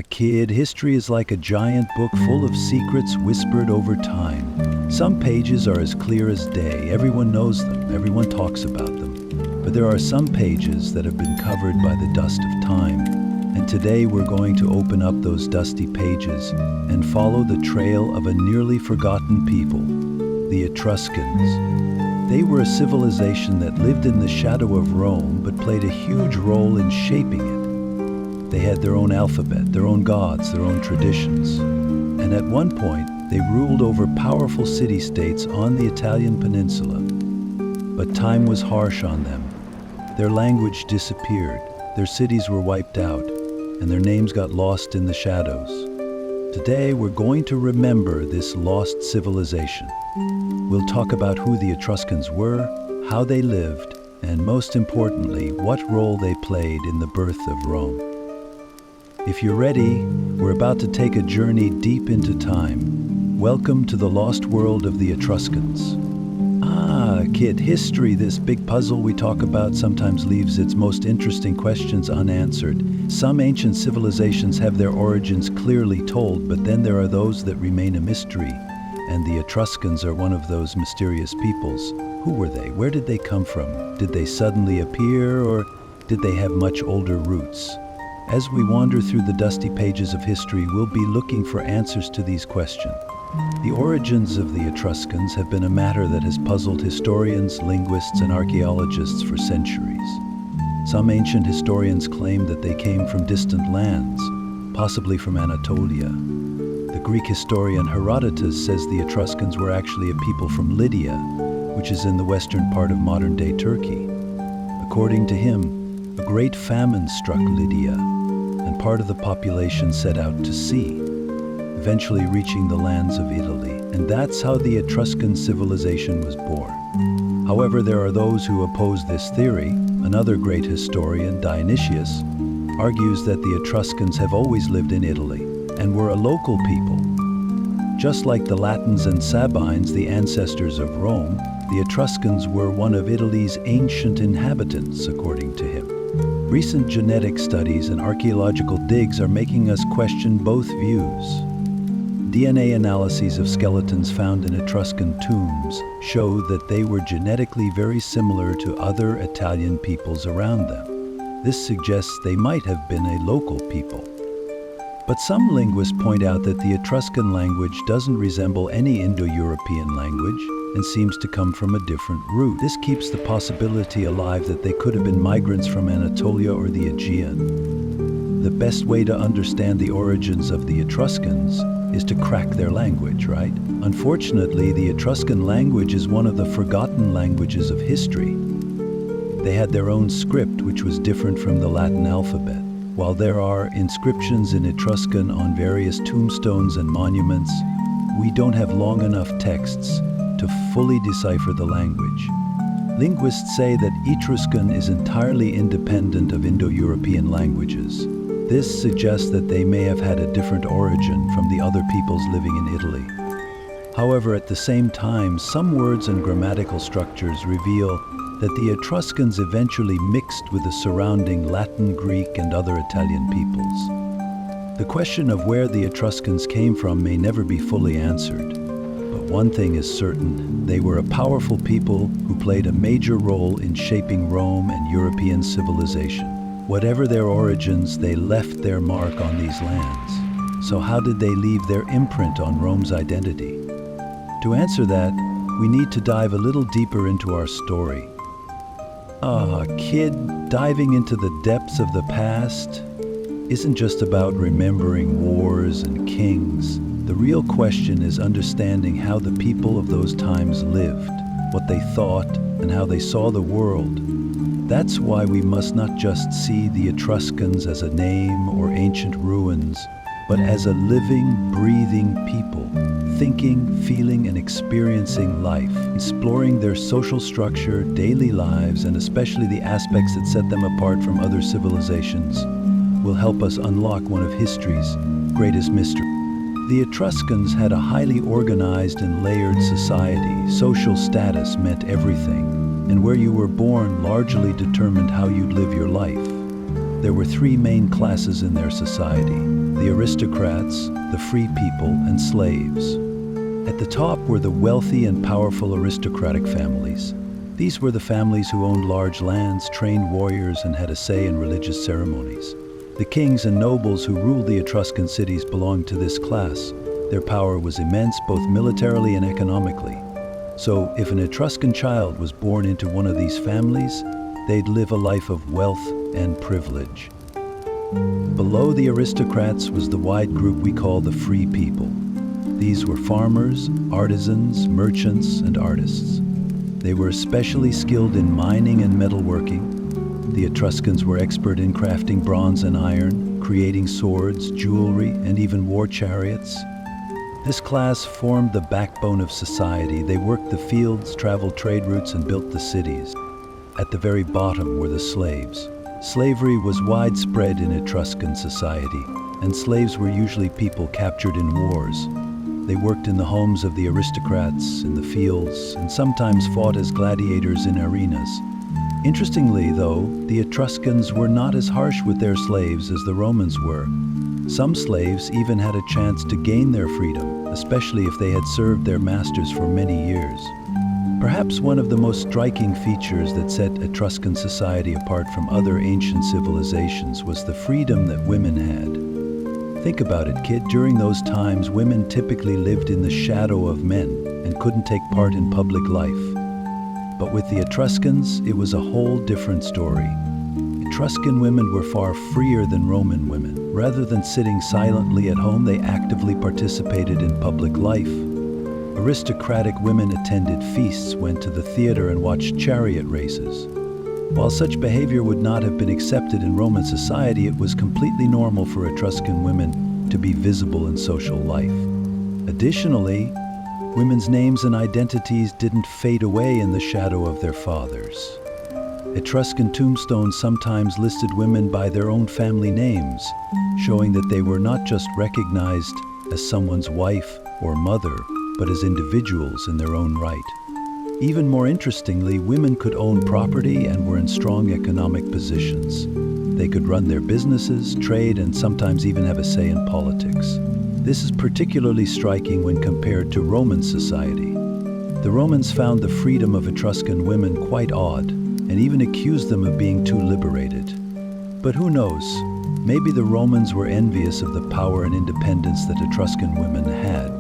Kid, history is like a giant book full of secrets whispered over time. Some pages are as clear as day. Everyone knows them. Everyone talks about them. But there are some pages that have been covered by the dust of time. And today we're going to open up those dusty pages and follow the trail of a nearly forgotten people, the Etruscans. They were a civilization that lived in the shadow of Rome but played a huge role in shaping it. They had their own alphabet, their own gods, their own traditions. And at one point, they ruled over powerful city-states on the Italian peninsula. But time was harsh on them. Their language disappeared, their cities were wiped out, and their names got lost in the shadows. Today, we're going to remember this lost civilization. We'll talk about who the Etruscans were, how they lived, and most importantly, what role they played in the birth of Rome. If you're ready, we're about to take a journey deep into time. Welcome to the lost world of the Etruscans. Kid, history, this big puzzle we talk about, sometimes leaves its most interesting questions unanswered. Some ancient civilizations have their origins clearly told, but then there are those that remain a mystery. And the Etruscans are one of those mysterious peoples. Who were they? Where did they come from? Did they suddenly appear, or did they have much older roots? As we wander through the dusty pages of history, we'll be looking for answers to these questions. The origins of the Etruscans have been a matter that has puzzled historians, linguists, and archaeologists for centuries. Some ancient historians claim that they came from distant lands, possibly from Anatolia. The Greek historian Herodotus says the Etruscans were actually a people from Lydia, which is in the western part of modern-day Turkey. According to him, a great famine struck Lydia, and part of the population set out to sea, eventually reaching the lands of Italy. And that's how the Etruscan civilization was born. However, there are those who oppose this theory. Another great historian, Dionysius, argues that the Etruscans have always lived in Italy and were a local people. Just like the Latins and Sabines, the ancestors of Rome, the Etruscans were one of Italy's ancient inhabitants, according to him. Recent genetic studies and archaeological digs are making us question both views. DNA analyses of skeletons found in Etruscan tombs show that they were genetically very similar to other Italian peoples around them. This suggests they might have been a local people. But some linguists point out that the Etruscan language doesn't resemble any Indo-European language and seems to come from a different root. This keeps the possibility alive that they could have been migrants from Anatolia or the Aegean. The best way to understand the origins of the Etruscans is to crack their language, right? Unfortunately, the Etruscan language is one of the forgotten languages of history. They had their own script, which was different from the Latin alphabet. While there are inscriptions in Etruscan on various tombstones and monuments, we don't have long enough texts to fully decipher the language. Linguists say that Etruscan is entirely independent of Indo-European languages. This suggests that they may have had a different origin from the other peoples living in Italy. However, at the same time, some words and grammatical structures reveal that the Etruscans eventually mixed with the surrounding Latin, Greek, and other Italian peoples. The question of where the Etruscans came from may never be fully answered. But one thing is certain: they were a powerful people who played a major role in shaping Rome and European civilization. Whatever their origins, they left their mark on these lands. So how did they leave their imprint on Rome's identity? To answer that, we need to dive a little deeper into our story. Kid, diving into the depths of the past isn't just about remembering wars and kings. The real question is understanding how the people of those times lived, what they thought, and how they saw the world. That's why we must not just see the Etruscans as a name or ancient ruins, but as a living, breathing people, thinking, feeling, and experiencing life, exploring their social structure, daily lives, and especially the aspects that set them apart from other civilizations, will help us unlock one of history's greatest mysteries. The Etruscans had a highly organized and layered society. Social status meant everything, and where you were born largely determined how you'd live your life. There were three main classes in their society: the aristocrats, the free people, and slaves. At the top were the wealthy and powerful aristocratic families. These were the families who owned large lands, trained warriors, and had a say in religious ceremonies. The kings and nobles who ruled the Etruscan cities belonged to this class. Their power was immense, both militarily and economically. So, if an Etruscan child was born into one of these families, they'd live a life of wealth and privilege. Below the aristocrats was the wide group we call the free people. These were farmers, artisans, merchants, and artists. They were especially skilled in mining and metalworking. The Etruscans were expert in crafting bronze and iron, creating swords, jewelry, and even war chariots. This class formed the backbone of society. They worked the fields, traveled trade routes, and built the cities. At the very bottom were the slaves. Slavery was widespread in Etruscan society, and slaves were usually people captured in wars. They worked in the homes of the aristocrats, in the fields, and sometimes fought as gladiators in arenas. Interestingly, though, the Etruscans were not as harsh with their slaves as the Romans were. Some slaves even had a chance to gain their freedom, especially if they had served their masters for many years. Perhaps one of the most striking features that set Etruscan society apart from other ancient civilizations was the freedom that women had. Think about it, kid. During those times, women typically lived in the shadow of men and couldn't take part in public life. But with the Etruscans, it was a whole different story. Etruscan women were far freer than Roman women. Rather than sitting silently at home, they actively participated in public life. Aristocratic women attended feasts, went to the theater, and watched chariot races. While such behavior would not have been accepted in Roman society, it was completely normal for Etruscan women to be visible in social life. Additionally, women's names and identities didn't fade away in the shadow of their fathers. Etruscan tombstones sometimes listed women by their own family names, showing that they were not just recognized as someone's wife or mother, but as individuals in their own right. Even more interestingly, women could own property and were in strong economic positions. They could run their businesses, trade, and sometimes even have a say in politics. This is particularly striking when compared to Roman society. The Romans found the freedom of Etruscan women quite odd, and even accused them of being too liberated. But who knows? Maybe the Romans were envious of the power and independence that Etruscan women had.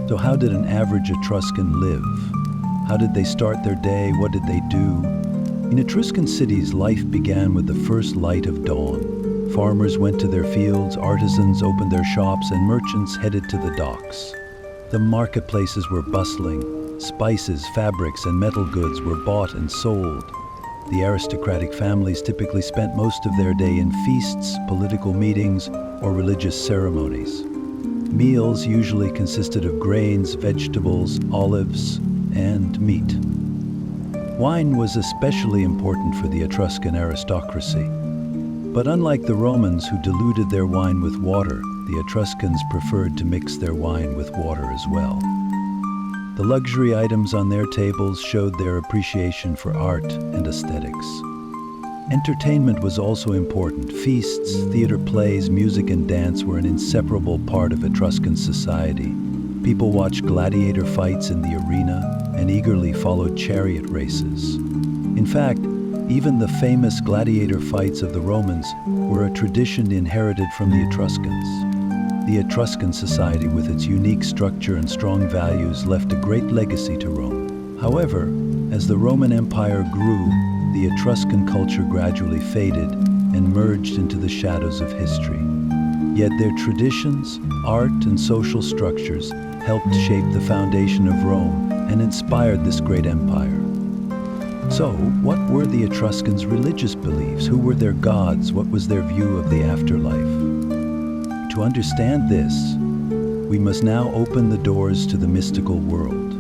So how did an average Etruscan live? How did they start their day? What did they do? In Etruscan cities, life began with the first light of dawn. Farmers went to their fields, artisans opened their shops, and merchants headed to the docks. The marketplaces were bustling. Spices, fabrics, and metal goods were bought and sold. The aristocratic families typically spent most of their day in feasts, political meetings, or religious ceremonies. Meals usually consisted of grains, vegetables, olives, and meat. Wine was especially important for the Etruscan aristocracy. But unlike the Romans, who diluted their wine with water, the Etruscans preferred to mix their wine with water as well. The luxury items on their tables showed their appreciation for art and aesthetics. Entertainment was also important. Feasts, theater plays, music, and dance were an inseparable part of Etruscan society. People watched gladiator fights in the arena and eagerly followed chariot races. In fact, even the famous gladiator fights of the Romans were a tradition inherited from the Etruscans. The Etruscan society, with its unique structure and strong values, left a great legacy to Rome. However, as the Roman Empire grew, the Etruscan culture gradually faded and merged into the shadows of history. Yet their traditions, art, and social structures helped shape the foundation of Rome and inspired this great empire. So, what were the Etruscans' religious beliefs? Who were their gods? What was their view of the afterlife? To understand this, we must now open the doors to the mystical world.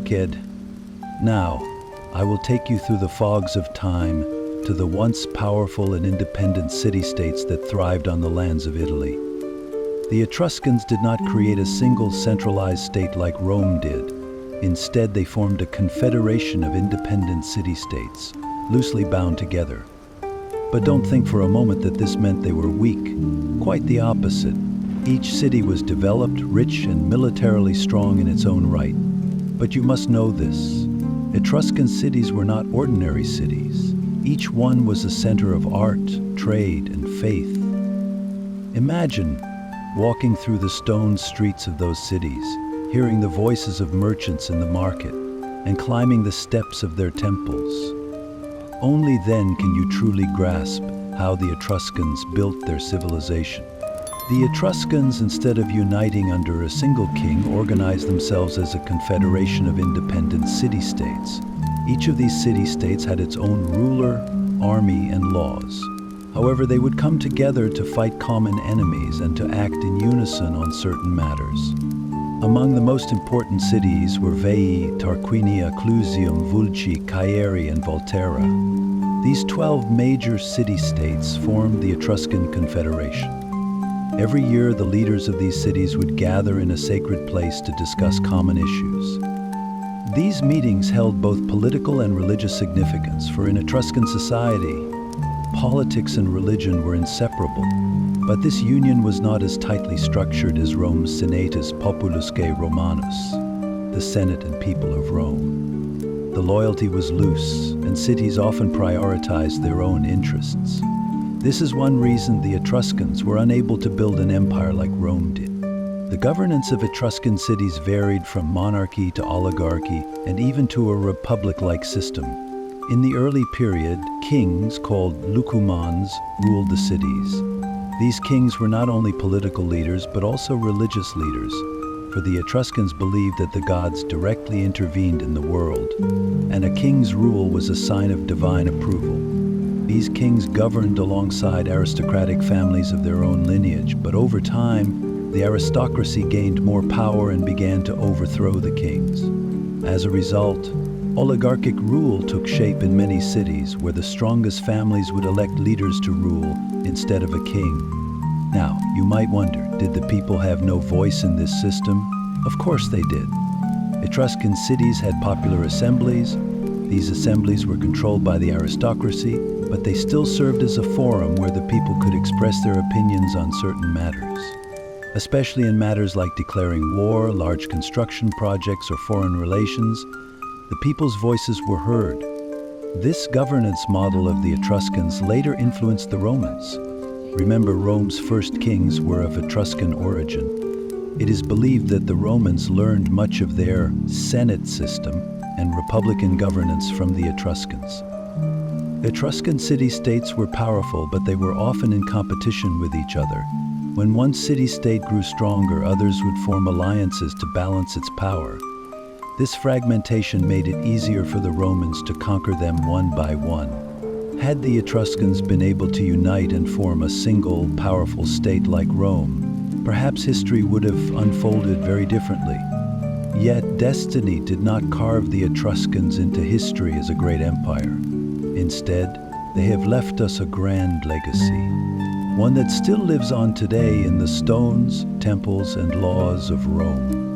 Kid, now I will take you through the fogs of time to the once powerful and independent city-states that thrived on the lands of Italy. The Etruscans did not create a single centralized state like Rome did. Instead, they formed a confederation of independent city-states, loosely bound together. But don't think for a moment that this meant they were weak. Quite the opposite. Each city was developed, rich, and militarily strong in its own right. But you must know this. Etruscan cities were not ordinary cities. Each one was a center of art, trade, and faith. Imagine walking through the stone streets of those cities, hearing the voices of merchants in the market, and climbing the steps of their temples. Only then can you truly grasp how the Etruscans built their civilization. The Etruscans, instead of uniting under a single king, organized themselves as a confederation of independent city-states. Each of these city-states had its own ruler, army, and laws. However, they would come together to fight common enemies and to act in unison on certain matters. Among the most important cities were Veii, Tarquinia, Clusium, Vulci, Caere, and Volterra. These 12 major city-states formed the Etruscan Confederation. Every year, the leaders of these cities would gather in a sacred place to discuss common issues. These meetings held both political and religious significance, for in Etruscan society, politics and religion were inseparable. But this union was not as tightly structured as Rome's Senatus Populusque Romanus, the Senate and people of Rome. The loyalty was loose, and cities often prioritized their own interests. This is one reason the Etruscans were unable to build an empire like Rome did. The governance of Etruscan cities varied from monarchy to oligarchy and even to a republic-like system. In the early period, kings, called lucumans, ruled the cities. These kings were not only political leaders, but also religious leaders, for the Etruscans believed that the gods directly intervened in the world, and a king's rule was a sign of divine approval. These kings governed alongside aristocratic families of their own lineage, but over time, the aristocracy gained more power and began to overthrow the kings. As a result, oligarchic rule took shape in many cities, where the strongest families would elect leaders to rule instead of a king. Now, you might wonder, did the people have no voice in this system? Of course they did. Etruscan cities had popular assemblies. These assemblies were controlled by the aristocracy, but they still served as a forum where the people could express their opinions on certain matters. Especially in matters like declaring war, large construction projects, or foreign relations, the people's voices were heard. This governance model of the Etruscans later influenced the Romans. Remember, Rome's first kings were of Etruscan origin. It is believed that the Romans learned much of their Senate system and republican governance from the Etruscans. Etruscan city-states were powerful, but they were often in competition with each other. When one city-state grew stronger, others would form alliances to balance its power. This fragmentation made it easier for the Romans to conquer them one by one. Had the Etruscans been able to unite and form a single, powerful state like Rome, perhaps history would have unfolded very differently. Yet destiny did not carve the Etruscans into history as a great empire. Instead, they have left us a grand legacy, one that still lives on today in the stones, temples, and laws of Rome.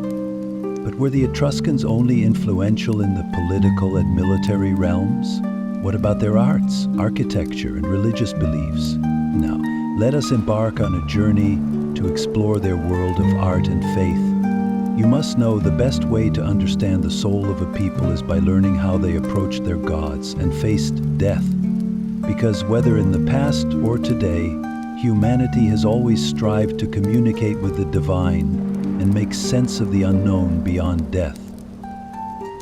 But were the Etruscans only influential in the political and military realms? What about their arts, architecture, and religious beliefs? Now, let us embark on a journey to explore their world of art and faith. You must know the best way to understand the soul of a people is by learning how they approached their gods and faced death. Because whether in the past or today, humanity has always strived to communicate with the divine and make sense of the unknown beyond death.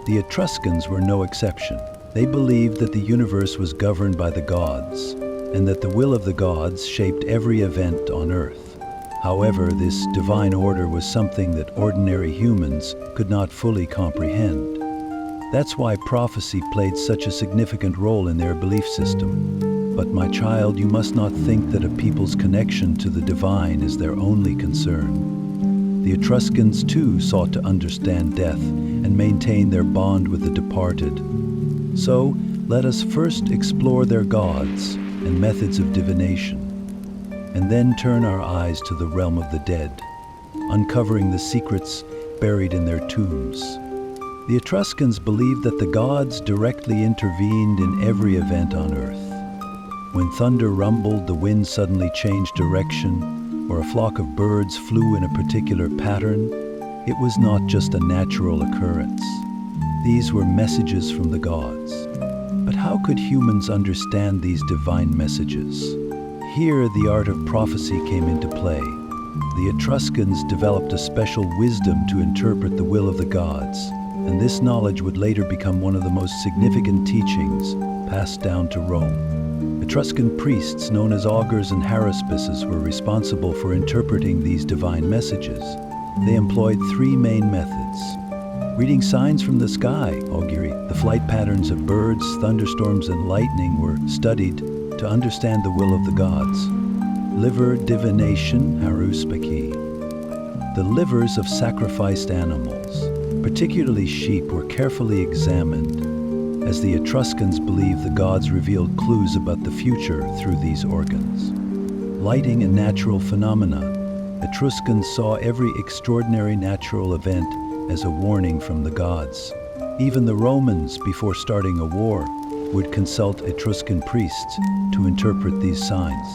The Etruscans were no exception. They believed that the universe was governed by the gods, and that the will of the gods shaped every event on earth. However, this divine order was something that ordinary humans could not fully comprehend. That's why prophecy played such a significant role in their belief system. But my child, you must not think that a people's connection to the divine is their only concern. The Etruscans too sought to understand death and maintain their bond with the departed. So, let us first explore their gods and methods of divination. and then turn our eyes to the realm of the dead, uncovering the secrets buried in their tombs. The Etruscans believed that the gods directly intervened in every event on earth. When thunder rumbled, the wind suddenly changed direction, or a flock of birds flew in a particular pattern, it was not just a natural occurrence. These were messages from the gods. But how could humans understand these divine messages? Here, the art of prophecy came into play. The Etruscans developed a special wisdom to interpret the will of the gods, and this knowledge would later become one of the most significant teachings passed down to Rome. Etruscan priests, known as augurs and haruspices, were responsible for interpreting these divine messages. They employed three main methods. Reading signs from the sky, augury, the flight patterns of birds, thunderstorms, and lightning were studied to understand the will of the gods. Liver divination, haruspiki. The livers of sacrificed animals, particularly sheep, were carefully examined, as the Etruscans believed the gods revealed clues about the future through these organs. Lighting and natural phenomena. Etruscans saw every extraordinary natural event as a warning from the gods. Even the Romans, before starting a war, would consult Etruscan priests to interpret these signs.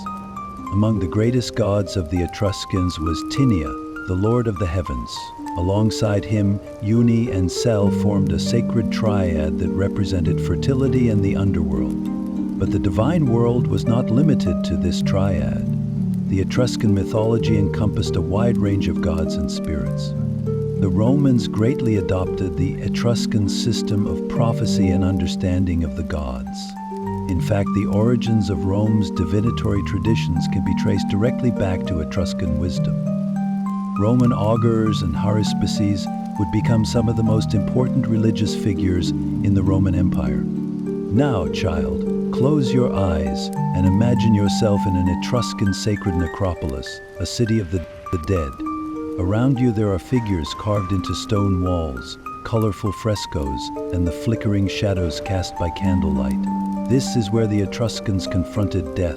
Among the greatest gods of the Etruscans was Tinia, the Lord of the Heavens. Alongside him, Uni and Sel formed a sacred triad that represented fertility and the underworld. But the divine world was not limited to this triad. The Etruscan mythology encompassed a wide range of gods and spirits. The Romans greatly adopted the Etruscan system of prophecy and understanding of the gods. In fact, the origins of Rome's divinatory traditions can be traced directly back to Etruscan wisdom. Roman augurs and haruspices would become some of the most important religious figures in the Roman Empire. Now, child, close your eyes and imagine yourself in an Etruscan sacred necropolis, a city of the dead. Around you there are figures carved into stone walls, colorful frescoes, and the flickering shadows cast by candlelight. This is where the Etruscans confronted death.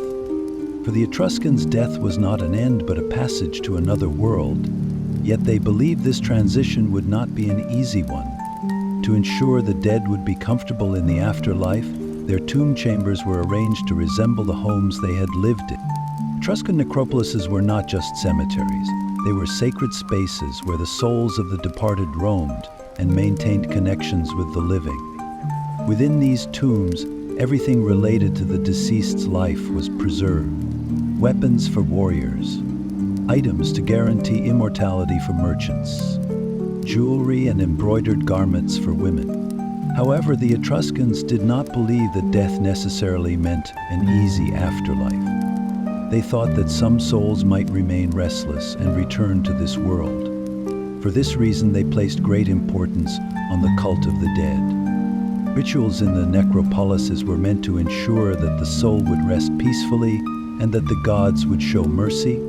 For the Etruscans, death was not an end but a passage to another world. Yet they believed this transition would not be an easy one. To ensure the dead would be comfortable in the afterlife, their tomb chambers were arranged to resemble the homes they had lived in. Etruscan necropolises were not just cemeteries. They were sacred spaces where the souls of the departed roamed and maintained connections with the living. Within these tombs, everything related to the deceased's life was preserved. Weapons for warriors, items to guarantee immortality for merchants, jewelry and embroidered garments for women. However, the Etruscans did not believe that death necessarily meant an easy afterlife. They thought that some souls might remain restless and return to this world. For this reason, they placed great importance on the cult of the dead. Rituals in the necropolises were meant to ensure that the soul would rest peacefully and that the gods would show mercy.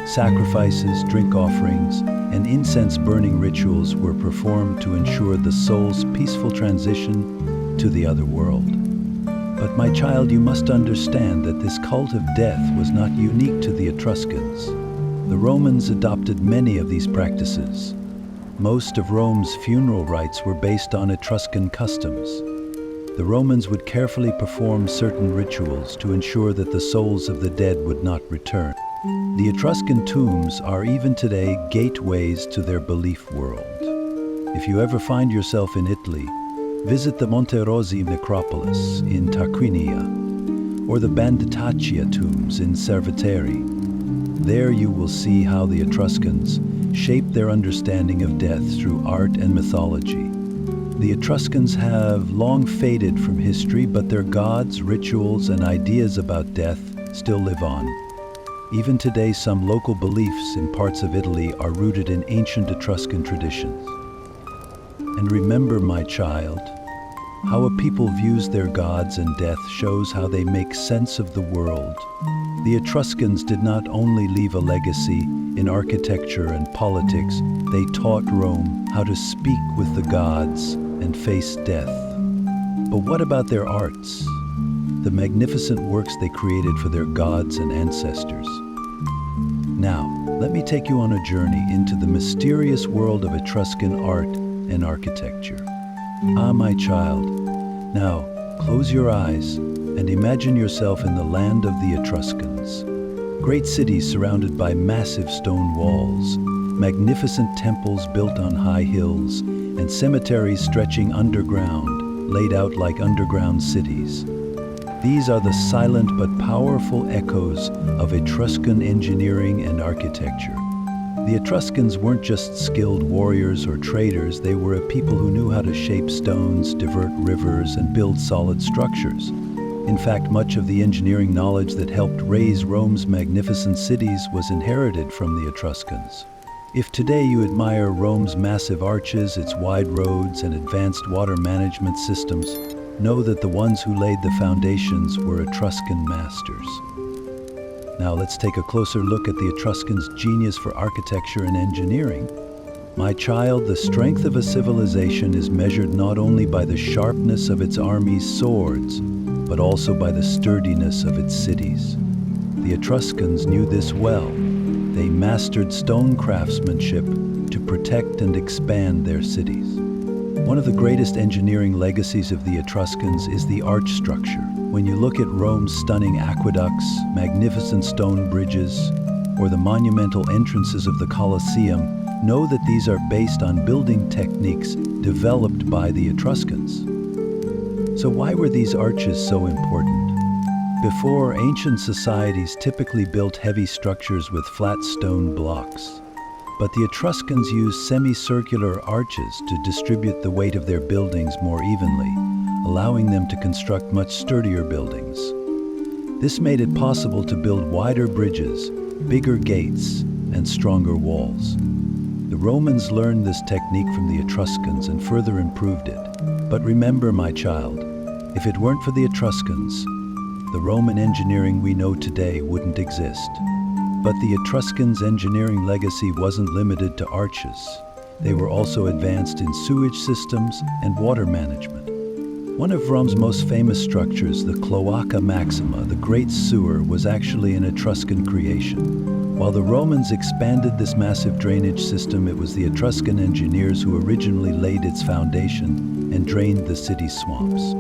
Sacrifices, drink offerings, and incense-burning rituals were performed to ensure the soul's peaceful transition to the other world. But my child, you must understand that this cult of death was not unique to the Etruscans. The Romans adopted many of these practices. Most of Rome's funeral rites were based on Etruscan customs. The Romans would carefully perform certain rituals to ensure that the souls of the dead would not return. The Etruscan tombs are even today gateways to their belief world. If you ever find yourself in Italy, visit the Monte Rosi necropolis in Tarquinia or the Banditaccia tombs in Cerveteri. There you will see how the Etruscans shaped their understanding of death through art and mythology. The Etruscans have long faded from history, but their gods, rituals, and ideas about death still live on. Even today, some local beliefs in parts of Italy are rooted in ancient Etruscan traditions. And remember, my child, how a people views their gods and death shows how they make sense of the world. The Etruscans did not only leave a legacy in architecture and politics, they taught Rome how to speak with the gods and face death. But what about their arts? The magnificent works they created for their gods and ancestors. Now, let me take you on a journey into the mysterious world of Etruscan art and architecture. Ah, my child. Now, close your eyes and imagine yourself in the land of the Etruscans. Great cities surrounded by massive stone walls, magnificent temples built on high hills, and cemeteries stretching underground, laid out like underground cities. These are the silent but powerful echoes of Etruscan engineering and architecture. The Etruscans weren't just skilled warriors or traders, they were a people who knew how to shape stones, divert rivers, and build solid structures. In fact, much of the engineering knowledge that helped raise Rome's magnificent cities was inherited from the Etruscans. If today you admire Rome's massive arches, its wide roads, and advanced water management systems, know that the ones who laid the foundations were Etruscan masters. Now let's take a closer look at the Etruscans' genius for architecture and engineering. My child, the strength of a civilization is measured not only by the sharpness of its army's swords, but also by the sturdiness of its cities. The Etruscans knew this well. They mastered stone craftsmanship to protect and expand their cities. One of the greatest engineering legacies of the Etruscans is the arch structure. When you look at Rome's stunning aqueducts, magnificent stone bridges, or the monumental entrances of the Colosseum, know that these are based on building techniques developed by the Etruscans. So why were these arches so important? Before, ancient societies typically built heavy structures with flat stone blocks. But the Etruscans used semicircular arches to distribute the weight of their buildings more evenly, allowing them to construct much sturdier buildings. This made it possible to build wider bridges, bigger gates, and stronger walls. The Romans learned this technique from the Etruscans and further improved it. But remember, my child, if it weren't for the Etruscans, the Roman engineering we know today wouldn't exist. But the Etruscans' engineering legacy wasn't limited to arches. They were also advanced in sewage systems and water management. One of Rome's most famous structures, the Cloaca Maxima, the Great Sewer, was actually an Etruscan creation. While the Romans expanded this massive drainage system, it was the Etruscan engineers who originally laid its foundation and drained the city's swamps.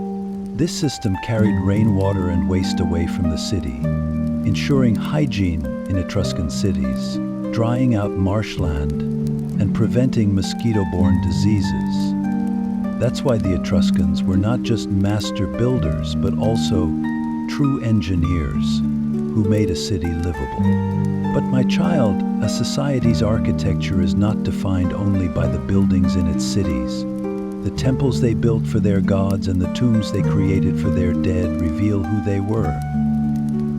This system carried rainwater and waste away from the city, ensuring hygiene in Etruscan cities, drying out marshland, and preventing mosquito-borne diseases. That's why the Etruscans were not just master builders, but also true engineers who made a city livable. But my child, a society's architecture is not defined only by the buildings in its cities. The temples they built for their gods and the tombs they created for their dead reveal who they were.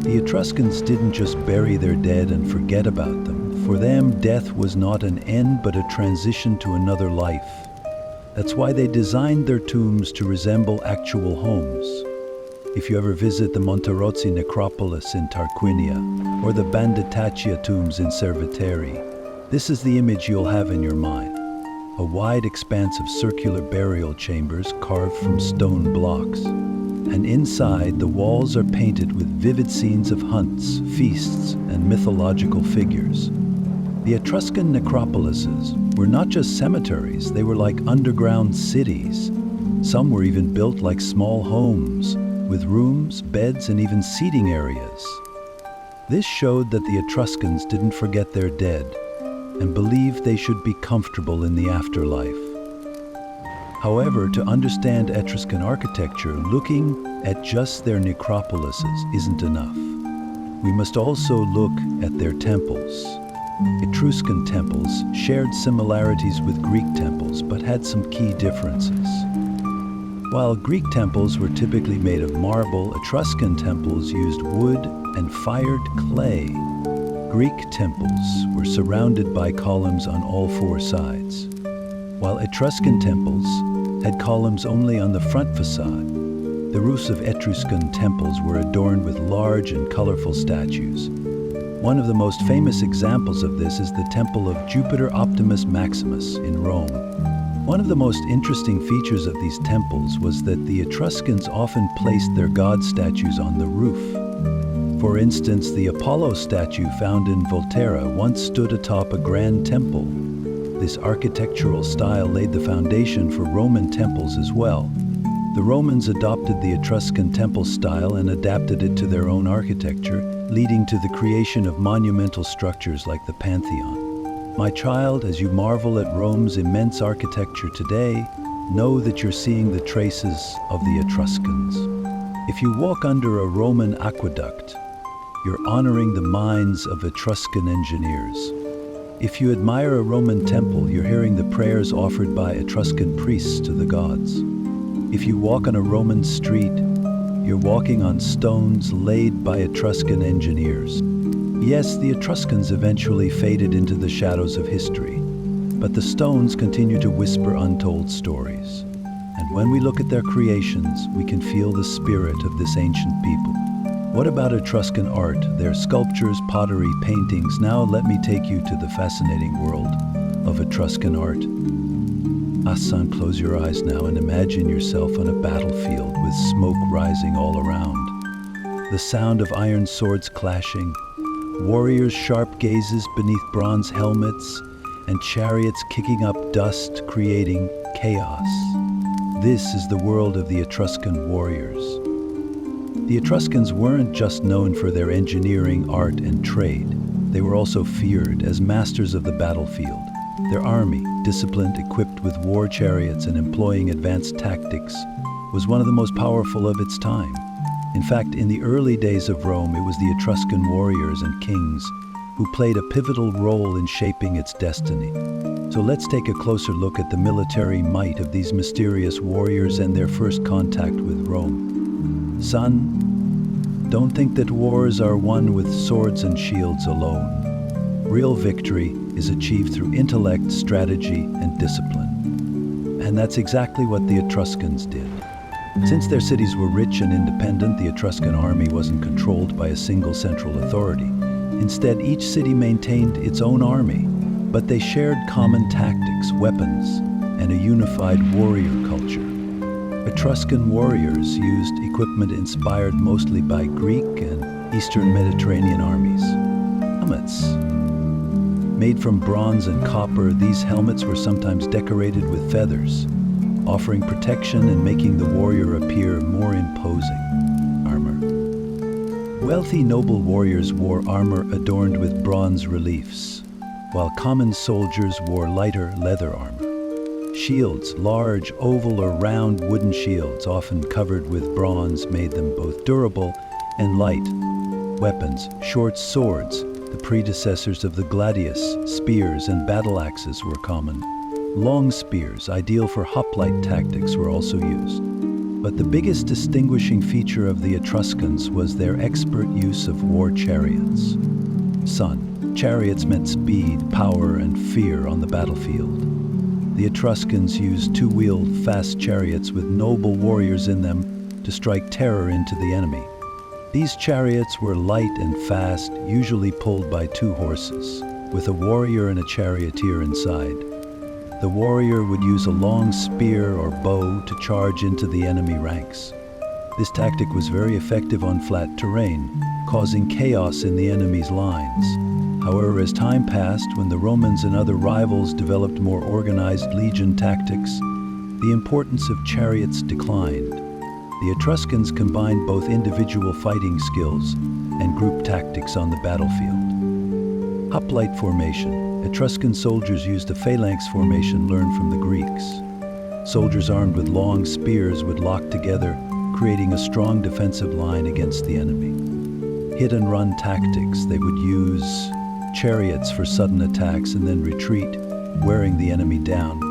The Etruscans didn't just bury their dead and forget about them. For them, death was not an end, but a transition to another life. That's why they designed their tombs to resemble actual homes. If you ever visit the Monterozzi necropolis in Tarquinia or the Banditaccia tombs in Cerveteri, this is the image you'll have in your mind. A wide expanse of circular burial chambers carved from stone blocks. And inside, the walls are painted with vivid scenes of hunts, feasts, and mythological figures. The Etruscan necropolises were not just cemeteries, they were like underground cities. Some were even built like small homes, with rooms, beds, and even seating areas. This showed that the Etruscans didn't forget their dead and believed they should be comfortable in the afterlife. However, to understand Etruscan architecture, looking at just their necropolises isn't enough. We must also look at their temples. Etruscan temples shared similarities with Greek temples, but had some key differences. While Greek temples were typically made of marble, Etruscan temples used wood and fired clay. Greek temples were surrounded by columns on all four sides, while Etruscan temples had columns only on the front facade. The roofs of Etruscan temples were adorned with large and colorful statues. One of the most famous examples of this is the temple of Jupiter Optimus Maximus in Rome. One of the most interesting features of these temples was that the Etruscans often placed their god statues on the roof. For instance, the Apollo statue found in Volterra once stood atop a grand temple. This architectural style laid the foundation for Roman temples as well. The Romans adopted the Etruscan temple style and adapted it to their own architecture, leading to the creation of monumental structures like the Pantheon. My child, as you marvel at Rome's immense architecture today, know that you're seeing the traces of the Etruscans. If you walk under a Roman aqueduct, you're honoring the minds of Etruscan engineers. If you admire a Roman temple, you're hearing the prayers offered by Etruscan priests to the gods. If you walk on a Roman street, you're walking on stones laid by Etruscan engineers. Yes, the Etruscans eventually faded into the shadows of history, but the stones continue to whisper untold stories. And when we look at their creations, we can feel the spirit of this ancient people. What about Etruscan art, their sculptures, pottery, paintings? Now let me take you to the fascinating world of Etruscan art. Son, close your eyes now and imagine yourself on a battlefield with smoke rising all around. The sound of iron swords clashing, warriors' sharp gazes beneath bronze helmets, and chariots kicking up dust, creating chaos. This is the world of the Etruscan warriors. The Etruscans weren't just known for their engineering, art, and trade. They were also feared as masters of the battlefield. Their army, disciplined, equipped with war chariots and employing advanced tactics, was one of the most powerful of its time. In fact, in the early days of Rome, it was the Etruscan warriors and kings who played a pivotal role in shaping its destiny. So let's take a closer look at the military might of these mysterious warriors and their first contact with Rome. Son, don't think that wars are won with swords and shields alone. Real victory is achieved through intellect, strategy, and discipline. And that's exactly what the Etruscans did. Since their cities were rich and independent, the Etruscan army wasn't controlled by a single central authority. Instead, each city maintained its own army, but they shared common tactics, weapons, and a unified warrior culture. Etruscan warriors used equipment inspired mostly by Greek and Eastern Mediterranean armies. Helmets. Made from bronze and copper, these helmets were sometimes decorated with feathers, offering protection and making the warrior appear more imposing. Armor. Wealthy noble warriors wore armor adorned with bronze reliefs, while common soldiers wore lighter leather armor. Shields, large, oval, or round wooden shields, often covered with bronze, made them both durable and light. Weapons, short swords, the predecessors of the gladius, spears, and battle axes were common. Long spears, ideal for hoplite tactics, were also used. But the biggest distinguishing feature of the Etruscans was their expert use of war chariots. Son, chariots meant speed, power, and fear on the battlefield. The Etruscans used two-wheeled, fast chariots with noble warriors in them to strike terror into the enemy. These chariots were light and fast, usually pulled by two horses, with a warrior and a charioteer inside. The warrior would use a long spear or bow to charge into the enemy ranks. This tactic was very effective on flat terrain, causing chaos in the enemy's lines. However, as time passed, when the Romans and other rivals developed more organized legion tactics, the importance of chariots declined. The Etruscans combined both individual fighting skills and group tactics on the battlefield. Hoplite formation. Etruscan soldiers used a phalanx formation learned from the Greeks. Soldiers armed with long spears would lock together, creating a strong defensive line against the enemy. Hit-and-run tactics. They would use chariots for sudden attacks and then retreat, wearing the enemy down.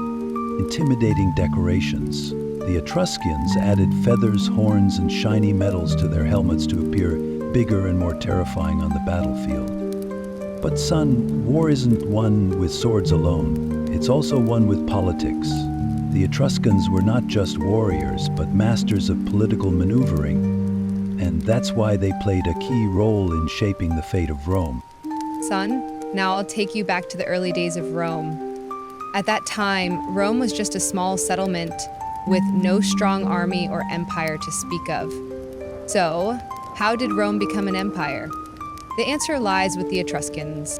Intimidating decorations. The Etruscans added feathers, horns, and shiny metals to their helmets to appear bigger and more terrifying on the battlefield. But son, war isn't won with swords alone. It's also won with politics. The Etruscans were not just warriors, but masters of political maneuvering, and that's why they played a key role in shaping the fate of Rome. Son, now I'll take you back to the early days of Rome. At that time, Rome was just a small settlement with no strong army or empire to speak of. So, How did Rome become an empire? The answer lies with the Etruscans.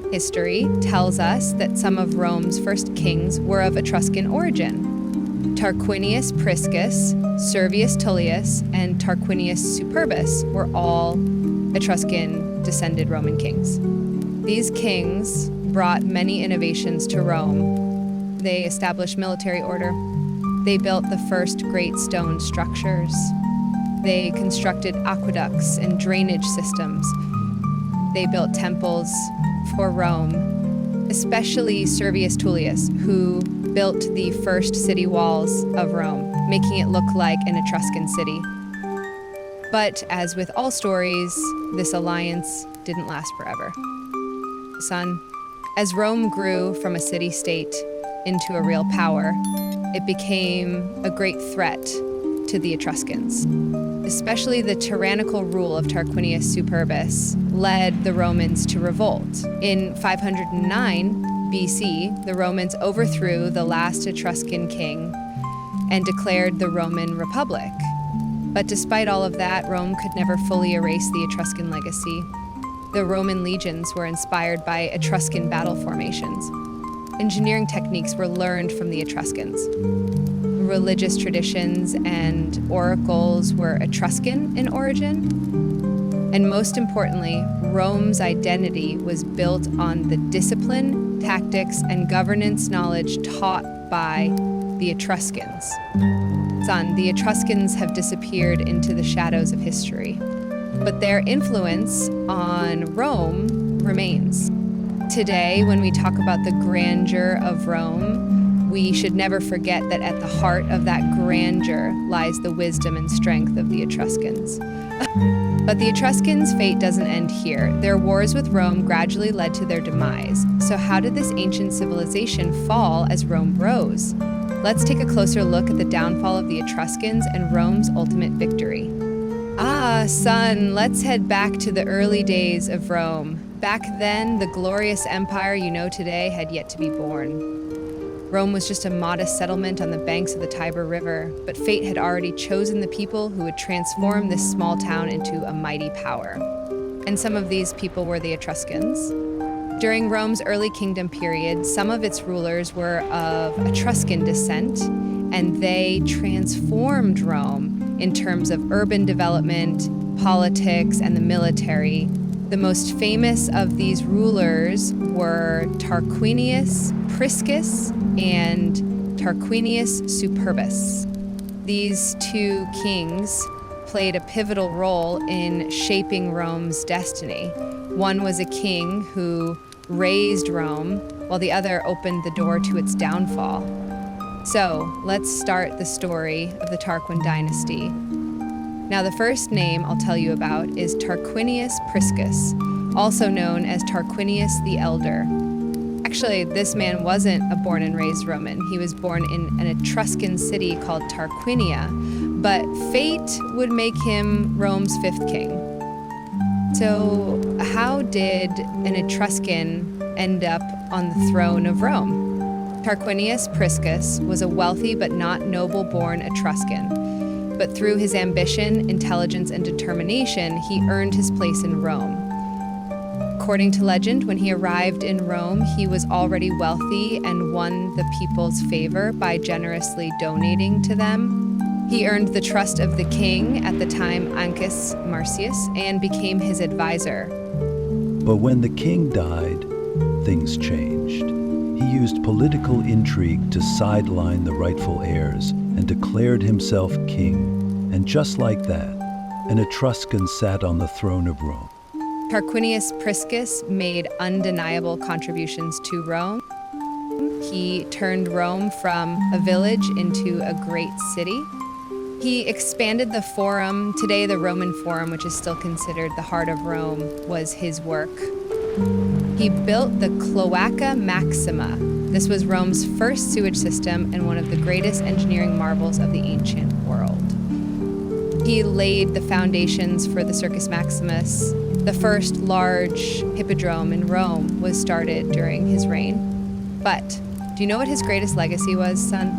History tells us that some of Rome's first kings were of Etruscan origin. Tarquinius Priscus, Servius Tullius, and Tarquinius Superbus were all Etruscan-descended Roman kings. These kings brought many innovations to Rome. They established military order. They built the first great stone structures. They constructed aqueducts and drainage systems. They built temples for Rome, especially Servius Tullius, who built the first city walls of Rome, making it look like an Etruscan city. But as with all stories, this alliance didn't last forever. Son, as Rome grew from a city-state into a real power, it became a great threat to the Etruscans. Especially the tyrannical rule of Tarquinius Superbus led the Romans to revolt. In 509 BC, the Romans overthrew the last Etruscan king and declared the Roman Republic. But despite all of that, Rome could never fully erase the Etruscan legacy. The Roman legions were inspired by Etruscan battle formations. Engineering techniques were learned from the Etruscans. Religious traditions and oracles were Etruscan in origin. And most importantly, Rome's identity was built on the discipline, tactics, and governance knowledge taught by the Etruscans. Son, the Etruscans have disappeared into the shadows of history, but their influence on Rome remains. Today, when we talk about the grandeur of Rome, we should never forget that at the heart of that grandeur lies the wisdom and strength of the Etruscans. But the Etruscans' fate doesn't end here. Their wars with Rome gradually led to their demise. So how did this ancient civilization fall as Rome rose? Let's take a closer look at the downfall of the Etruscans and Rome's ultimate victory. Son, let's head back to the early days of Rome. Back then, the glorious empire you know today had yet to be born. Rome was just a modest settlement on the banks of the Tiber River, but fate had already chosen the people who would transform this small town into a mighty power. And some of these people were the Etruscans. During Rome's early kingdom period, some of its rulers were of Etruscan descent, and they transformed Rome in terms of urban development, politics, and the military. The most famous of these rulers were Tarquinius Priscus and Tarquinius Superbus. These two kings played a pivotal role in shaping Rome's destiny. One was a king who raised Rome, while the other opened the door to its downfall. So, let's start the story of the Tarquin dynasty. Now, the first name I'll tell you about is Tarquinius Priscus, also known as Tarquinius the Elder. Actually, this man wasn't a born and raised Roman. He was born in an Etruscan city called Tarquinia, but fate would make him Rome's fifth king. So, how did an Etruscan end up on the throne of Rome? Tarquinius Priscus was a wealthy but not noble-born Etruscan, but through his ambition, intelligence, and determination, he earned his place in Rome. According to legend, when he arrived in Rome, he was already wealthy and won the people's favor by generously donating to them. He earned the trust of the king, at the time Ancus Marcius, and became his advisor. But when the king died, things changed. He used political intrigue to sideline the rightful heirs and declared himself king. And just like that, an Etruscan sat on the throne of Rome. Tarquinius Priscus made undeniable contributions to Rome. He turned Rome from a village into a great city. He expanded the Forum. Today, the Roman Forum, which is still considered the heart of Rome, was his work. He built the Cloaca Maxima. This was Rome's first sewage system and one of the greatest engineering marvels of the ancient world. He laid the foundations for the Circus Maximus. The first large hippodrome in Rome was started during his reign. But do you know what his greatest legacy was, son?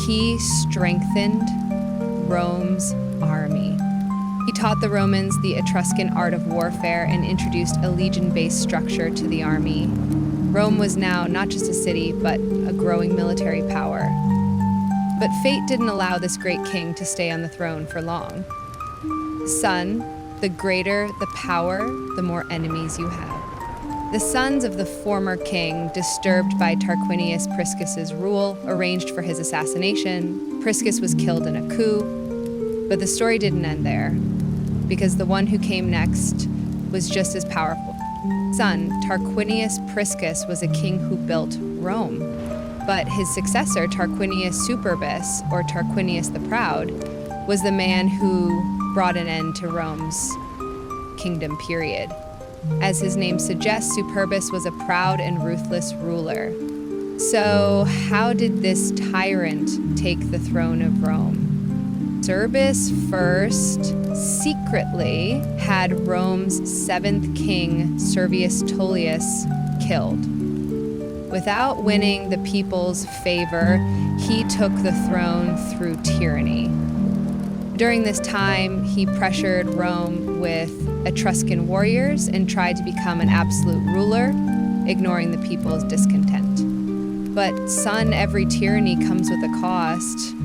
He strengthened Rome's army. He taught the Romans the Etruscan art of warfare and introduced a legion-based structure to the army. Rome was now not just a city, but a growing military power. But fate didn't allow this great king to stay on the throne for long. Son, the greater the power, the more enemies you have. The sons of the former king, disturbed by Tarquinius Priscus's rule, arranged for his assassination. Priscus was killed in a coup, but the story didn't end there, because the one who came next was just as powerful. Son, Tarquinius Priscus, was a king who built Rome, but his successor, Tarquinius Superbus, or Tarquinius the Proud, was the man who brought an end to Rome's kingdom period. As his name suggests, Superbus was a proud and ruthless ruler. So, how did this tyrant take the throne of Rome? Superbus first secretly had Rome's seventh king, Servius Tullius, killed. Without winning the people's favor, he took the throne through tyranny. During this time, he pressured Rome with Etruscan warriors and tried to become an absolute ruler, ignoring the people's discontent. But son, every tyranny comes with a cost.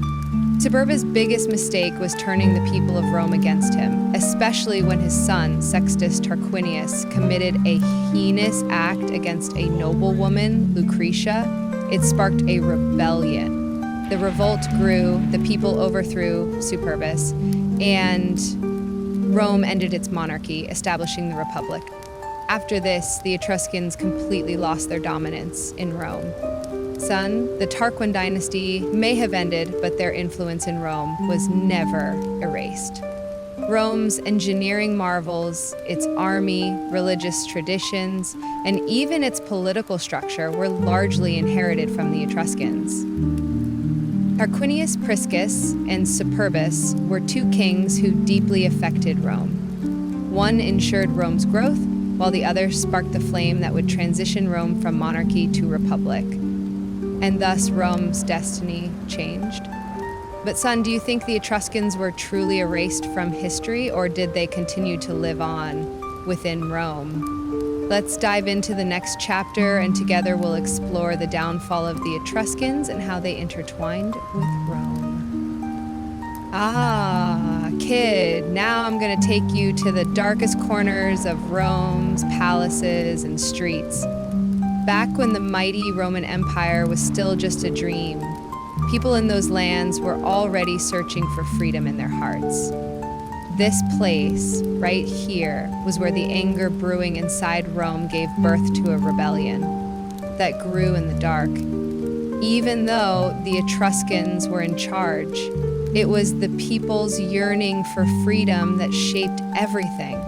Superbus' biggest mistake was turning the people of Rome against him, especially when his son, Sextus Tarquinius, committed a heinous act against a noblewoman, Lucretia. It sparked a rebellion. The revolt grew, the people overthrew Superbus, and Rome ended its monarchy, establishing the Republic. After this, the Etruscans completely lost their dominance in Rome. Son, the Tarquin dynasty may have ended, but their influence in Rome was never erased. Rome's engineering marvels, its army, religious traditions, and even its political structure were largely inherited from the Etruscans. Tarquinius Priscus and Superbus were two kings who deeply affected Rome. One ensured Rome's growth, while the other sparked the flame that would transition Rome from monarchy to republic. And thus Rome's destiny changed. But son, do you think the Etruscans were truly erased from history, or did they continue to live on within Rome? Let's dive into the next chapter, and together we'll explore the downfall of the Etruscans and how they intertwined with Rome. Kid, now I'm gonna take you to the darkest corners of Rome's palaces and streets. Back when the mighty Roman Empire was still just a dream, people in those lands were already searching for freedom in their hearts. This place, right here, was where the anger brewing inside Rome gave birth to a rebellion that grew in the dark. Even though the Etruscans were in charge, it was the people's yearning for freedom that shaped everything.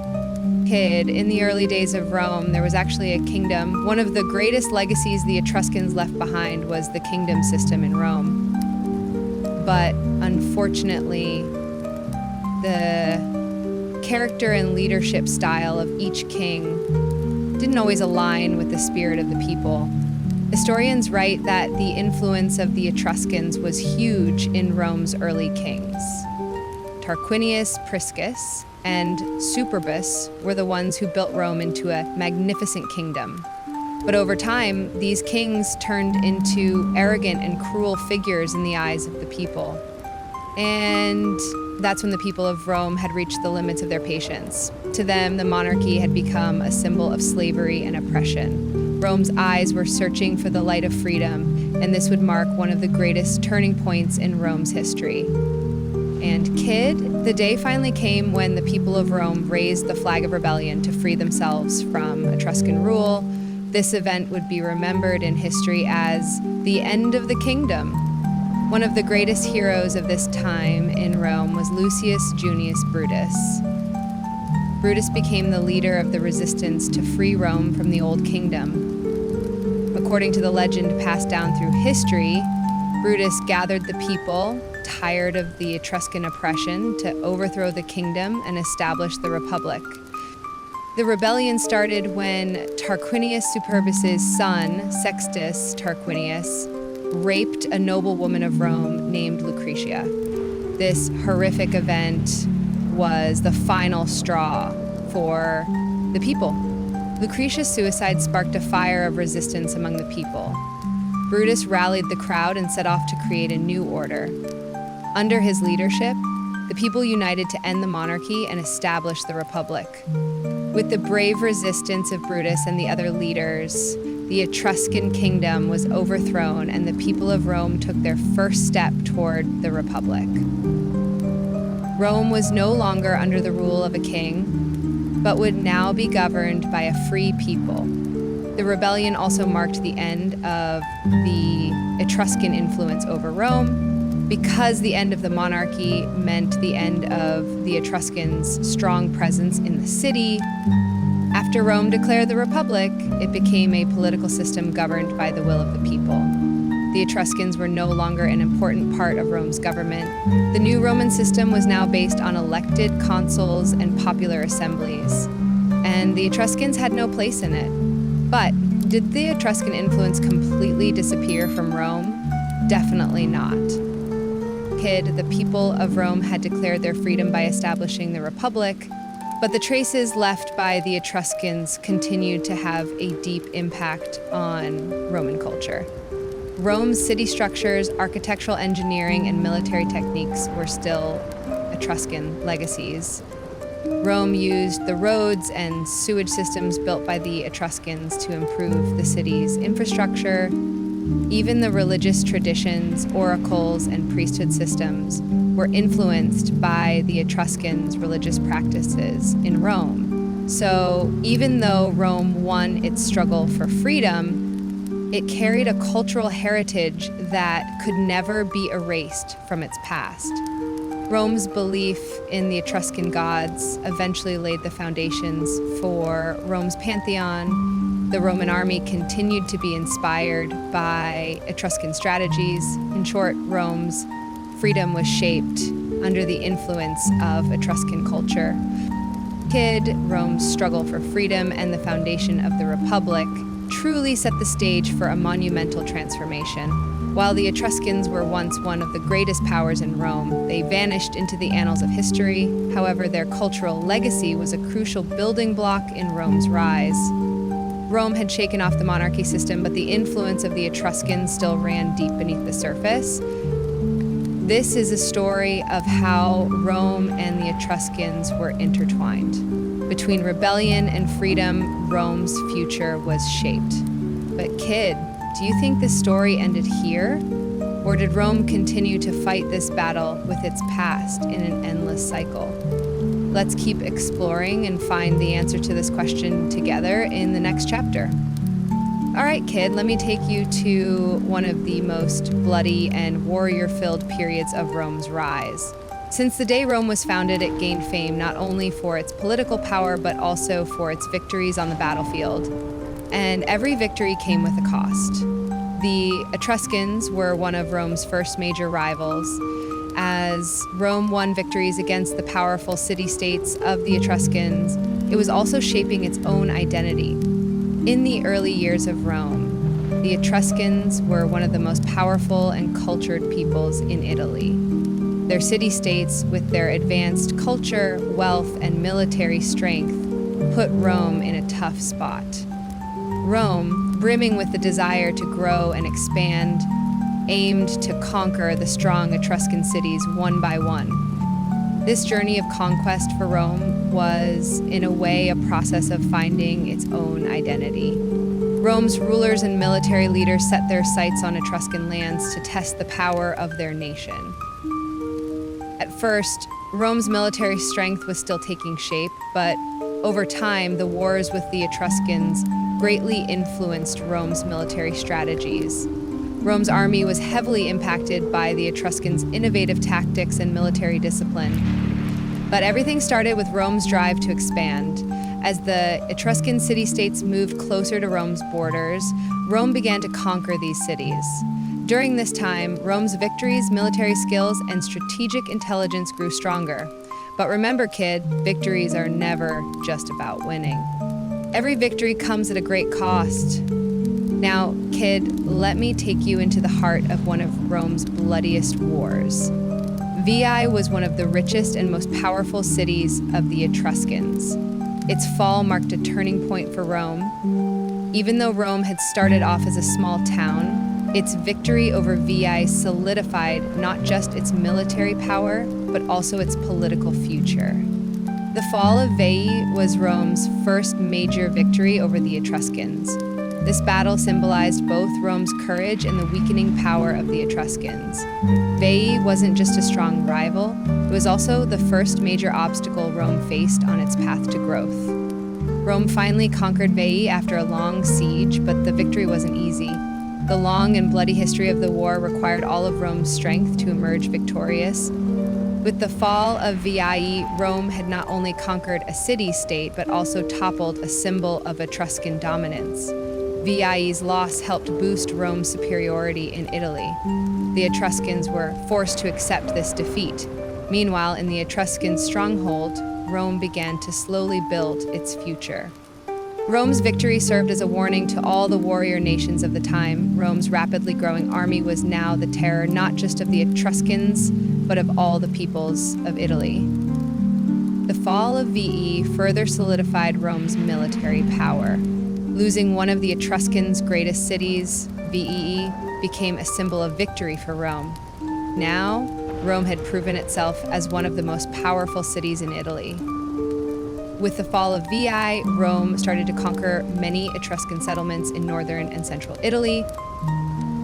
Kid, in the early days of Rome, there was actually a kingdom. One of the greatest legacies the Etruscans left behind was the kingdom system in Rome. But unfortunately, the character and leadership style of each king didn't always align with the spirit of the people. Historians write that the influence of the Etruscans was huge in Rome's early kings. Tarquinius Priscus and Superbus were the ones who built Rome into a magnificent kingdom. But over time, these kings turned into arrogant and cruel figures in the eyes of the people. And that's when the people of Rome had reached the limits of their patience. To them, the monarchy had become a symbol of slavery and oppression. Rome's eyes were searching for the light of freedom, and this would mark one of the greatest turning points in Rome's history. And kid, the day finally came when the people of Rome raised the flag of rebellion to free themselves from Etruscan rule. This event would be remembered in history as the end of the kingdom. One of the greatest heroes of this time in Rome was Lucius Junius Brutus. Brutus became the leader of the resistance to free Rome from the Old Kingdom. According to the legend passed down through history, Brutus gathered the people, tired of the Etruscan oppression, to overthrow the kingdom and establish the Republic. The rebellion started when Tarquinius Superbus's son, Sextus Tarquinius, raped a noblewoman of Rome named Lucretia. This horrific event was the final straw for the people. Lucretius' suicide sparked a fire of resistance among the people. Brutus rallied the crowd and set off to create a new order. Under his leadership, the people united to end the monarchy and establish the Republic. With the brave resistance of Brutus and the other leaders, the Etruscan kingdom was overthrown and the people of Rome took their first step toward the Republic. Rome was no longer under the rule of a king, but would now be governed by a free people. The rebellion also marked the end of the Etruscan influence over Rome, because the end of the monarchy meant the end of the Etruscans' strong presence in the city. After Rome declared the Republic, it became a political system governed by the will of the people. The Etruscans were no longer an important part of Rome's government. The new Roman system was now based on elected consuls and popular assemblies, and the Etruscans had no place in it. But did the Etruscan influence completely disappear from Rome? Definitely not. The people of Rome had declared their freedom by establishing the Republic, but the traces left by the Etruscans continued to have a deep impact on Roman culture. Rome's city structures, architectural engineering, and military techniques were still Etruscan legacies. Rome used the roads and sewage systems built by the Etruscans to improve the city's infrastructure. Even the religious traditions, oracles, and priesthood systems were influenced by the Etruscans' religious practices in Rome. So even though Rome won its struggle for freedom, it carried a cultural heritage that could never be erased from its past. Rome's belief in the Etruscan gods eventually laid the foundations for Rome's pantheon. The Roman army continued to be inspired by Etruscan strategies. In short, Rome's freedom was shaped under the influence of Etruscan culture. Rome's struggle for freedom and the foundation of the Republic truly set the stage for a monumental transformation. While the Etruscans were once one of the greatest powers in Rome, they vanished into the annals of history. However, their cultural legacy was a crucial building block in Rome's rise. Rome had shaken off the monarchy system, but the influence of the Etruscans still ran deep beneath the surface. This is a story of how Rome and the Etruscans were intertwined. Between rebellion and freedom, Rome's future was shaped. But do you think this story ended here? Or did Rome continue to fight this battle with its past in an endless cycle? Let's keep exploring and find the answer to this question together in the next chapter. All right, let me take you to one of the most bloody and warrior-filled periods of Rome's rise. Since the day Rome was founded, it gained fame not only for its political power, but also for its victories on the battlefield. And every victory came with a cost. The Etruscans were one of Rome's first major rivals. As Rome won victories against the powerful city-states of the Etruscans, it was also shaping its own identity. In the early years of Rome, the Etruscans were one of the most powerful and cultured peoples in Italy. Their city-states, with their advanced culture, wealth, and military strength, put Rome in a tough spot. Rome, brimming with the desire to grow and expand, aimed to conquer the strong Etruscan cities one by one. This journey of conquest for Rome was, in a way, a process of finding its own identity. Rome's rulers and military leaders set their sights on Etruscan lands to test the power of their nation. At first, Rome's military strength was still taking shape, but over time, the wars with the Etruscans greatly influenced Rome's military strategies. Rome's army was heavily impacted by the Etruscans' innovative tactics and military discipline. But everything started with Rome's drive to expand. As the Etruscan city-states moved closer to Rome's borders, Rome began to conquer these cities. During this time, Rome's victories, military skills, and strategic intelligence grew stronger. But remember, victories are never just about winning. Every victory comes at a great cost. Now, let me take you into the heart of one of Rome's bloodiest wars. Veii was one of the richest and most powerful cities of the Etruscans. Its fall marked a turning point for Rome. Even though Rome had started off as a small town, its victory over Veii solidified not just its military power, but also its political future. The fall of Veii was Rome's first major victory over the Etruscans. This battle symbolized both Rome's courage and the weakening power of the Etruscans. Veii wasn't just a strong rival, it was also the first major obstacle Rome faced on its path to growth. Rome finally conquered Veii after a long siege, but the victory wasn't easy. The long and bloody history of the war required all of Rome's strength to emerge victorious. With the fall of Veii, Rome had not only conquered a city-state, but also toppled a symbol of Etruscan dominance. Veii's loss helped boost Rome's superiority in Italy. The Etruscans were forced to accept this defeat. Meanwhile, in the Etruscan stronghold, Rome began to slowly build its future. Rome's victory served as a warning to all the warrior nations of the time. Rome's rapidly growing army was now the terror not just of the Etruscans, but of all the peoples of Italy. The fall of Veii further solidified Rome's military power. Losing one of the Etruscans' greatest cities, Veii became a symbol of victory for Rome. Now, Rome had proven itself as one of the most powerful cities in Italy. With the fall of Veii, Rome started to conquer many Etruscan settlements in northern and central Italy.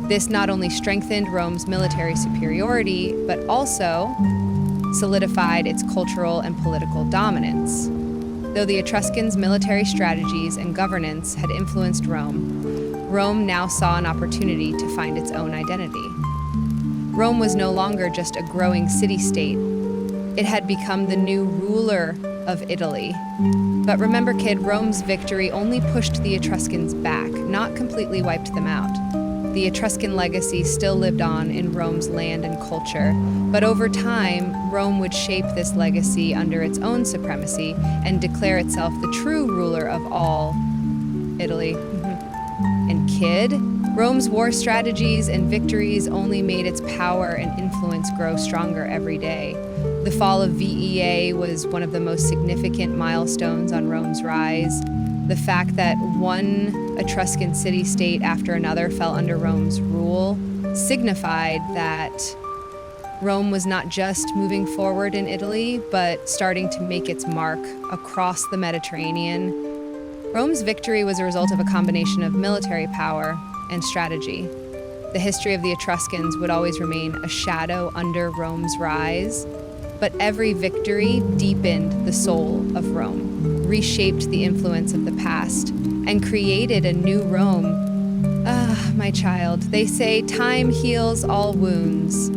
This not only strengthened Rome's military superiority, but also solidified its cultural and political dominance. Though the Etruscans' military strategies and governance had influenced Rome, Rome now saw an opportunity to find its own identity. Rome was no longer just a growing city-state. It had become the new ruler of Italy. But remember, kid, Rome's victory only pushed the Etruscans back, not completely wiped them out. The Etruscan legacy still lived on in Rome's land and culture, but over time, Rome would shape this legacy under its own supremacy and declare itself the true ruler of all Italy. And kid, Rome's war strategies and victories only made its power and influence grow stronger every day. The fall of Veii was one of the most significant milestones on Rome's rise. The fact that one Etruscan city-state after another fell under Rome's rule signified that Rome was not just moving forward in Italy, but starting to make its mark across the Mediterranean. Rome's victory was a result of a combination of military power and strategy. The history of the Etruscans would always remain a shadow under Rome's rise, but every victory deepened the soul of Rome, reshaped the influence of the past, and created a new Rome. Ah, my child, they say time heals all wounds,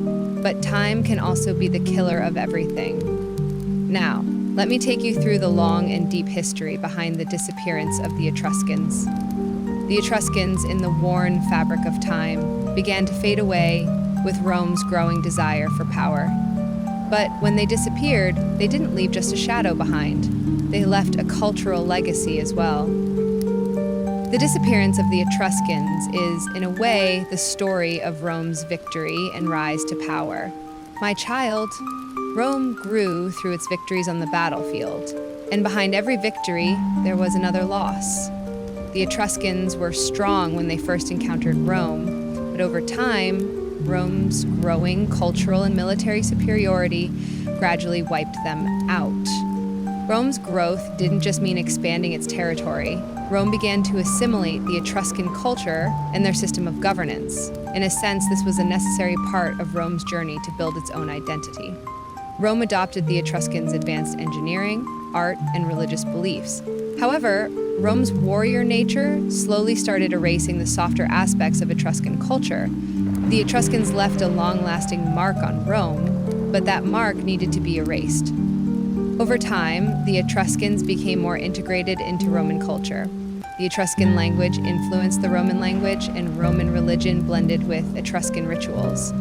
but time can also be the killer of everything. Now, let me take you through the long and deep history behind the disappearance of the Etruscans. The Etruscans, in the worn fabric of time, began to fade away with Rome's growing desire for power. But when they disappeared, they didn't leave just a shadow behind. They left a cultural legacy as well. The disappearance of the Etruscans is, in a way, the story of Rome's victory and rise to power. My child, Rome grew through its victories on the battlefield, and behind every victory, there was another loss. The Etruscans were strong when they first encountered Rome, but over time, Rome's growing cultural and military superiority gradually wiped them out. Rome's growth didn't just mean expanding its territory. Rome began to assimilate the Etruscan culture and their system of governance. In a sense, this was a necessary part of Rome's journey to build its own identity. Rome adopted the Etruscans' advanced engineering, art, and religious beliefs. However, Rome's warrior nature slowly started erasing the softer aspects of Etruscan culture. The Etruscans left a long-lasting mark on Rome, but that mark needed to be erased. Over time, the Etruscans became more integrated into Roman culture. The Etruscan language influenced the Roman language, and Roman religion blended with Etruscan rituals.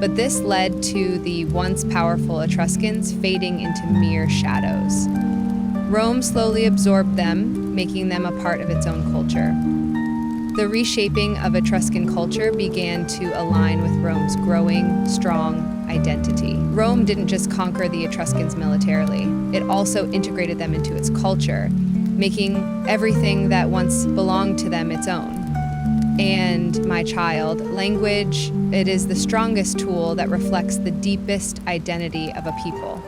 But this led to the once powerful Etruscans fading into mere shadows. Rome slowly absorbed them, making them a part of its own culture. The reshaping of Etruscan culture began to align with Rome's growing, strong identity. Rome didn't just conquer the Etruscans militarily, it also integrated them into its culture, making everything that once belonged to them its own. And my child, language, it is the strongest tool that reflects the deepest identity of a people.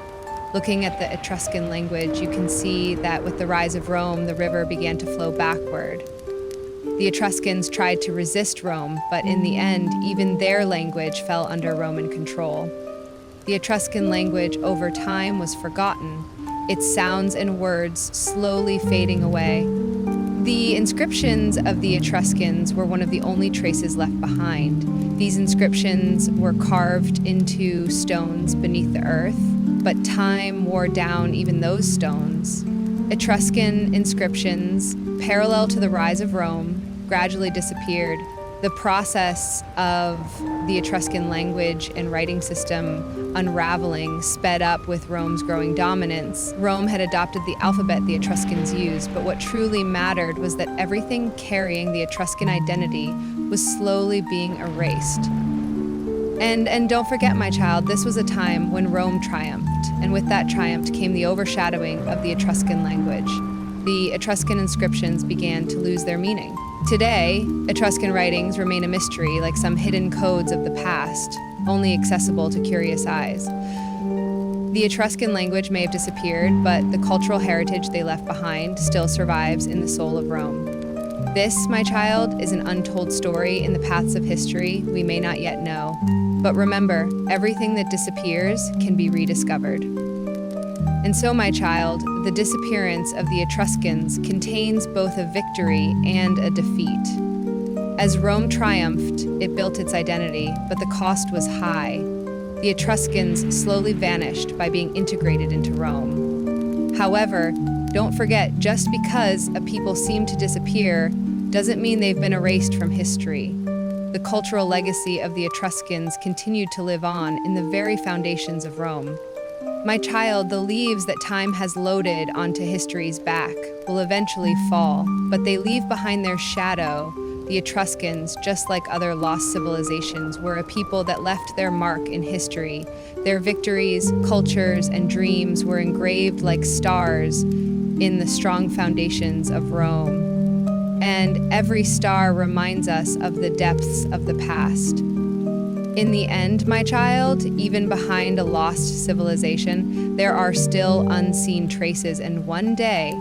Looking at the Etruscan language, you can see that with the rise of Rome, the river began to flow backward. The Etruscans tried to resist Rome, but in the end, even their language fell under Roman control. The Etruscan language over time was forgotten, its sounds and words slowly fading away. The inscriptions of the Etruscans were one of the only traces left behind. These inscriptions were carved into stones beneath the earth, but time wore down even those stones. Etruscan inscriptions, parallel to the rise of Rome, gradually disappeared. The process of the Etruscan language and writing system unraveling sped up with Rome's growing dominance. Rome had adopted the alphabet the Etruscans used, but what truly mattered was that everything carrying the Etruscan identity was slowly being erased. And don't forget, my child, this was a time when Rome triumphed, and with that triumph came the overshadowing of the Etruscan language. The Etruscan inscriptions began to lose their meaning. Today, Etruscan writings remain a mystery, like some hidden codes of the past, only accessible to curious eyes. The Etruscan language may have disappeared, but the cultural heritage they left behind still survives in the soul of Rome. This, my child, is an untold story in the paths of history we may not yet know. But remember, everything that disappears can be rediscovered. And so, my child, the disappearance of the Etruscans contains both a victory and a defeat. As Rome triumphed, it built its identity, but the cost was high. The Etruscans slowly vanished by being integrated into Rome. However, don't forget, just because a people seem to disappear doesn't mean they've been erased from history. The cultural legacy of the Etruscans continued to live on in the very foundations of Rome. My child, the leaves that time has loaded onto history's back will eventually fall, but they leave behind their shadow. The Etruscans, just like other lost civilizations, were a people that left their mark in history. Their victories, cultures, and dreams were engraved like stars in the strong foundations of Rome. And every star reminds us of the depths of the past. In the end, my child, even behind a lost civilization, there are still unseen traces, and one day,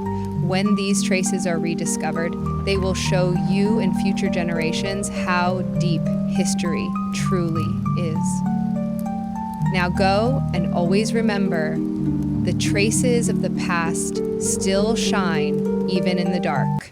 when these traces are rediscovered, they will show you and future generations how deep history truly is. Now go and always remember, the traces of the past still shine even in the dark.